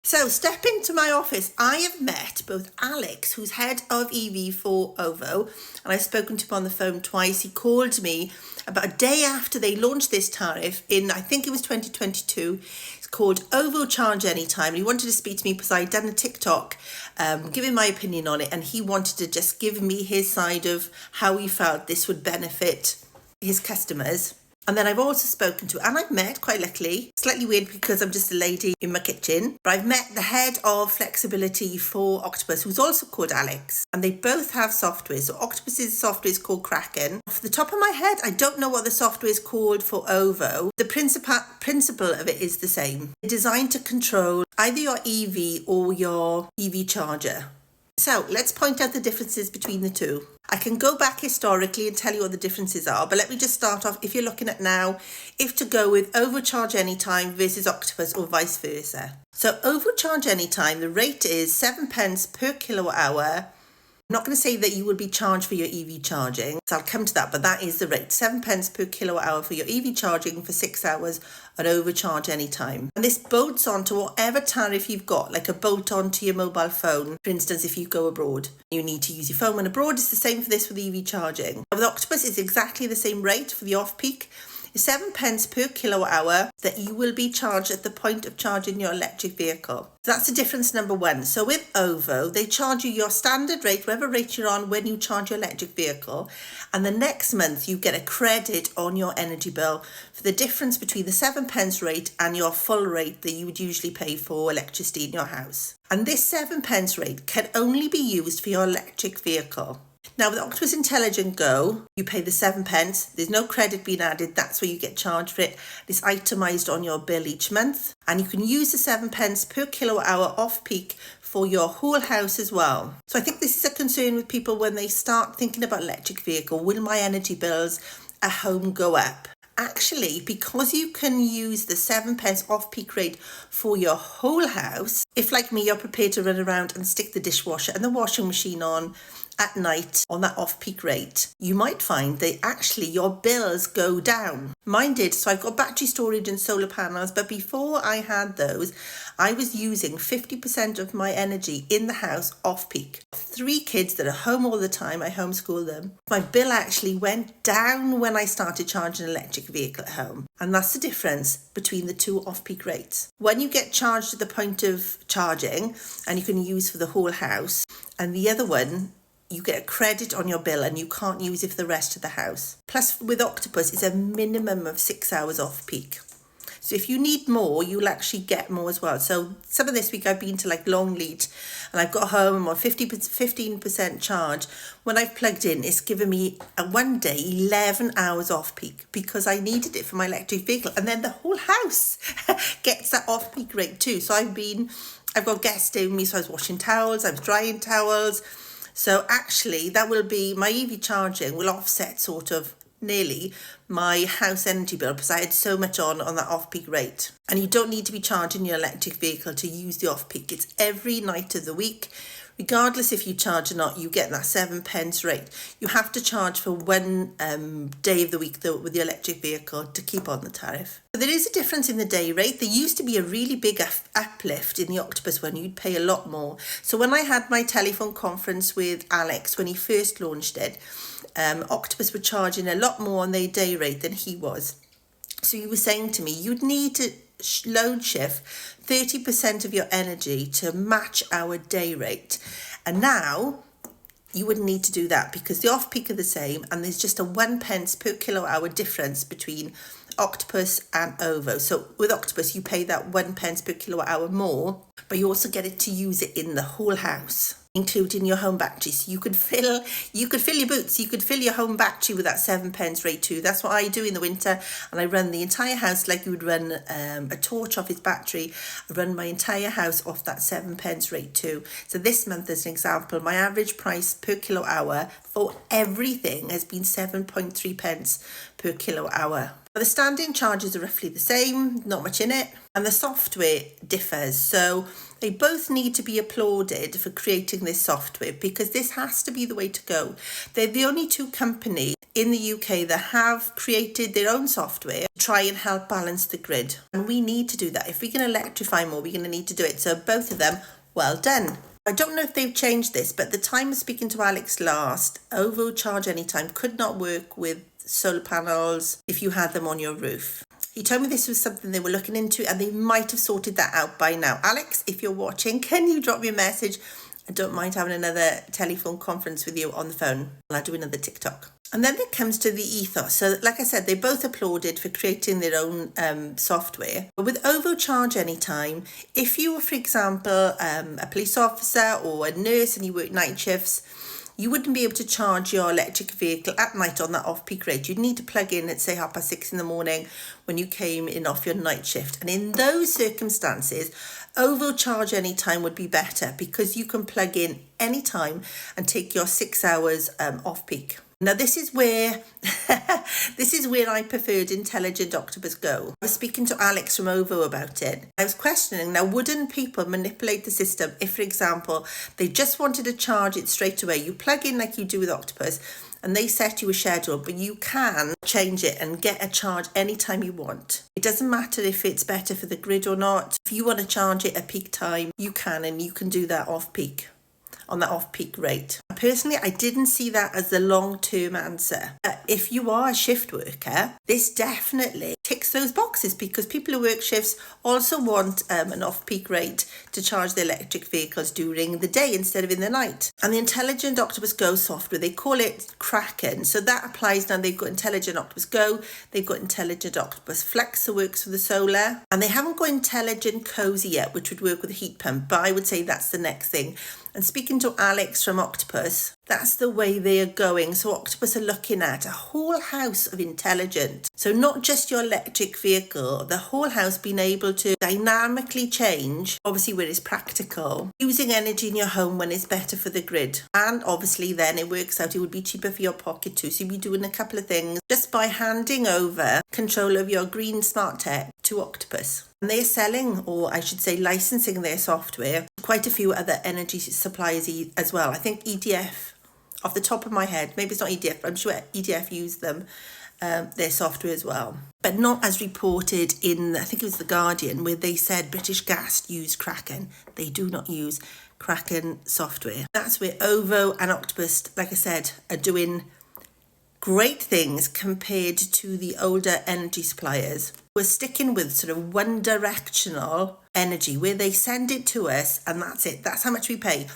So step into my office. I have met both Alex, who's head of EV for Ovo, and I've spoken to him on the phone twice. He called me about a day after they launched this tariff in, I think it was 2022. It's called Ovo Charge Anytime. And he wanted to speak to me because I'd done a TikTok giving my opinion on it, and he wanted to just give me his side of how he felt this would benefit his customers. And then I've also spoken to, and I've met, quite luckily, slightly weird because I'm just a lady in my kitchen, but I've met the head of flexibility for Octopus, who's also called Alex, and they both have software. So Octopus's software is called Kraken. Off the top of my head, I don't know what the software is called for Ovo. The principle of it is the same. It's designed to control either your EV or your EV charger. So let's point out the differences between the two. I can go back historically and tell you what the differences are, but let me just start off if you're looking at now, if to go with Ovo Charge Anytime versus Octopus or vice versa. So Ovo Charge Anytime, the rate is 7 pence per kilowatt hour. I'm not going to say that you will be charged for your EV charging, so I'll come to that, but that is the rate, 7 pence per kilowatt hour for your EV charging for 6 hours at Ovo Charge Anytime. And this bolts on to whatever tariff you've got, like a bolt on to your mobile phone. For instance, if you go abroad, you need to use your phone when abroad. It's the same for this with EV charging. With Octopus, it's exactly the same rate for the off-peak. 7 pence per kilowatt hour that you will be charged at the point of charging your electric vehicle. So that's the difference number one. So with Ovo, they charge you your standard rate, whatever rate you're on when you charge your electric vehicle. And the next month you get a credit on your energy bill for the difference between the 7 pence rate and your full rate that you would usually pay for electricity in your house. And this 7 pence rate can only be used for your electric vehicle. Now with Octopus Intelligent Go, you pay the 7 pence. There's no credit being added. That's where you get charged for it. It's itemised on your bill each month. And you can use the 7 pence per kilowatt hour off peak for your whole house as well. So I think this is a concern with people when they start thinking about electric vehicle. Will my energy bills at home go up? Actually, because you can use the 7 pence off-peak rate for your whole house, if like me, you're prepared to run around and stick the dishwasher and the washing machine on at night on that off-peak rate, you might find that actually your bills go down. Mine did. So I've got battery storage and solar panels, but before I had those, I was using 50% of my energy in the house off-peak. 3 kids that are home all the time, I homeschool them. My bill actually went down when I started charging an electric vehicle at home. And that's the difference between the two off-peak rates. When you get charged at the point of charging, and you can use for the whole house, and the other one, you get a credit on your bill and you can't use it for the rest of the house. Plus with Octopus, it's a minimum of 6 hours off peak. So if you need more, you'll actually get more as well. So some of this week I've been to like Longleat and I've got home on 15% charge. When I've plugged in, it's given me one day 11 hours off peak because I needed it for my electric vehicle. And then the whole house gets that off peak rate too. So I've got guests staying with me, so I was washing towels, I was drying towels. So actually that will be, my EV charging will offset sort of nearly my house energy bill because I had so much on that off-peak rate. And you don't need to be charging your electric vehicle to use the off-peak. It's every night of the week. Regardless if you charge or not, you get that 7 pence rate. You have to charge for one day of the week though with the electric vehicle to keep on the tariff. But there is a difference in the day rate. There used to be a really big uplift in the Octopus one. You'd pay a lot more. So when I had my telephone conference with Alex when he first launched it, Octopus were charging a lot more on their day rate than he was. So he was saying to me, you'd need to load shift 30% of your energy to match our day rate. And now you wouldn't need to do that because the off-peak are the same and there's just a 1 pence per kilowatt hour difference between Octopus and Ovo. So with Octopus, you pay that 1 pence per kilowatt hour more, but you also get it to use it in the whole house, including your home battery. So you could fill your boots, you could fill your home battery with that 7 pence rate too. That's what I do in the winter, and I run the entire house like you would run a torch off its battery. I run my entire house off that 7 pence rate too. So this month, as an example, my average price per kilowatt hour for everything has been 7.3 pence per kilowatt hour. The standing charges are roughly the same, not much in it, and the software differs. So they both need to be applauded for creating this software because this has to be the way to go. They're the only two companies in the UK that have created their own software to try and help balance the grid. And we need to do that. If we can electrify more, we're going to need to do it. So both of them, well done. I don't know if they've changed this, but the time of speaking to Alex last, Ovo Charge Anytime could not work with solar panels if you had them on your roof. He told me this was something they were looking into and they might have sorted that out by now. Alex, if you're watching, can you drop me a message? I don't mind having another telephone conference with you on the phone. And I'll do another TikTok. And then it comes to the ethos. So like I said, they both applauded for creating their own software. But with Ovo Charge Anytime, if you were, for example, a police officer or a nurse and you work night shifts, you wouldn't be able to charge your electric vehicle at night on that off-peak rate. You'd need to plug in at, say, 6:30 in the morning when you came in off your night shift. And in those circumstances, Ovo Charge Anytime would be better because you can plug in anytime and take your 6 hours off-peak. Now, this is where I preferred Intelligent Octopus Go. I was speaking to Alex from Ovo about it. I was questioning, now, wouldn't people manipulate the system if, for example, they just wanted to charge it straight away? You plug in like you do with Octopus, and they set you a schedule, but you can change it and get a charge anytime you want. It doesn't matter if it's better for the grid or not. If you want to charge it at peak time, you can, and you can do that off-peak, on that off-peak rate. Personally, I didn't see that as the long-term answer. If you are a shift worker, this definitely ticks those boxes because people who work shifts also want an off-peak rate to charge their electric vehicles during the day instead of in the night. And the Intelligent Octopus Go software, they call it Kraken. So that applies now. They've got Intelligent Octopus Go, they've got Intelligent Octopus Flex that works for the solar, and they haven't got Intelligent Cozy yet, which would work with a heat pump, but I would say that's the next thing. And speaking to Alex from Octopus, that's the way they are going. So Octopus are looking at a whole house of intelligent. So not just your electric vehicle, the whole house being able to dynamically change, obviously where it's practical, using energy in your home when it's better for the grid. And obviously then it works out, it would be cheaper for your pocket too. So you'll be doing a couple of things just by handing over control of your green smart tech to Octopus. And they're selling, or I should say licensing their software to quite a few other energy suppliers as well. I think EDF, off the top of my head, maybe it's not EDF, but I'm sure EDF use them, their software as well. But not as reported in, I think it was The Guardian, where they said British Gas use Kraken. They do not use Kraken software. That's where Ovo and Octopus, like I said, are doing great things compared to the older energy suppliers. We're sticking with sort of one directional energy where they send it to us and that's it. That's how much we pay.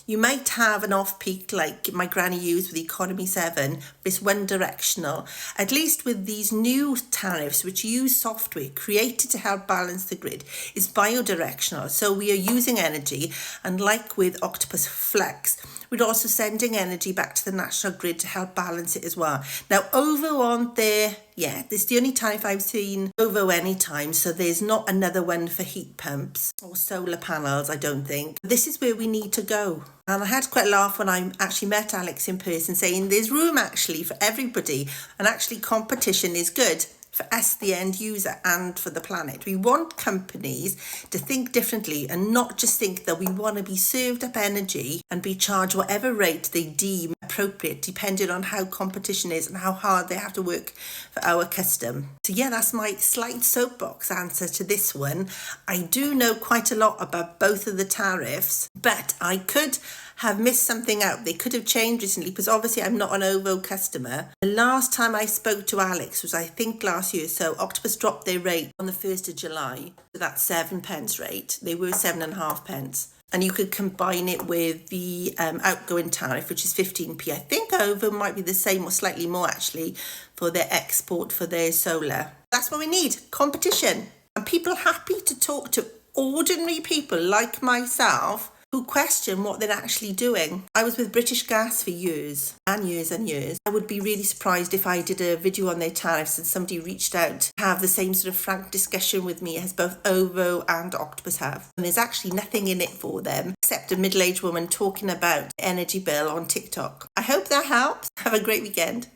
You might have an off-peak like my granny used with Economy 7, but it's one directional. At least with these new tariffs, which use software created to help balance the grid, it's bidirectional. So we are using energy, and like with Octopus Flex, we're also sending energy back to the national grid to help balance it as well. Now, Ovo aren't there yet. This is the only tariff I've seen Ovo Anytime, so there's not another one for heat pumps or solar panels, I don't think. This is where we need to go. And I had quite a laugh when I actually met Alex in person, saying there's room actually for everybody, and actually competition is good for us, the end user, and for the planet. We want companies to think differently and not just think that we want to be served up energy and be charged whatever rate they deem appropriate, depending on how competition is and how hard they have to work for our custom. So yeah, that's my slight soapbox answer to this one. I do know quite a lot about both of the tariffs, but I could have missed something out. They could have changed recently because obviously I'm not an Ovo customer. The last time I spoke to Alex was I think last year. So Octopus dropped their rate on the 1st of July. So that's 7 pence rate. They were 7.5 pence. And you could combine it with the outgoing tariff, which is 15p. I think Ovo might be the same or slightly more actually for their export for their solar. That's what we need, competition. And people happy to talk to ordinary people like myself who question what they're actually doing. I was with British Gas for years and years and years. I would be really surprised if I did a video on their tariffs and somebody reached out to have the same sort of frank discussion with me as both Ovo and Octopus have. And there's actually nothing in it for them except a middle-aged woman talking about energy bill on TikTok. I hope that helps. Have a great weekend.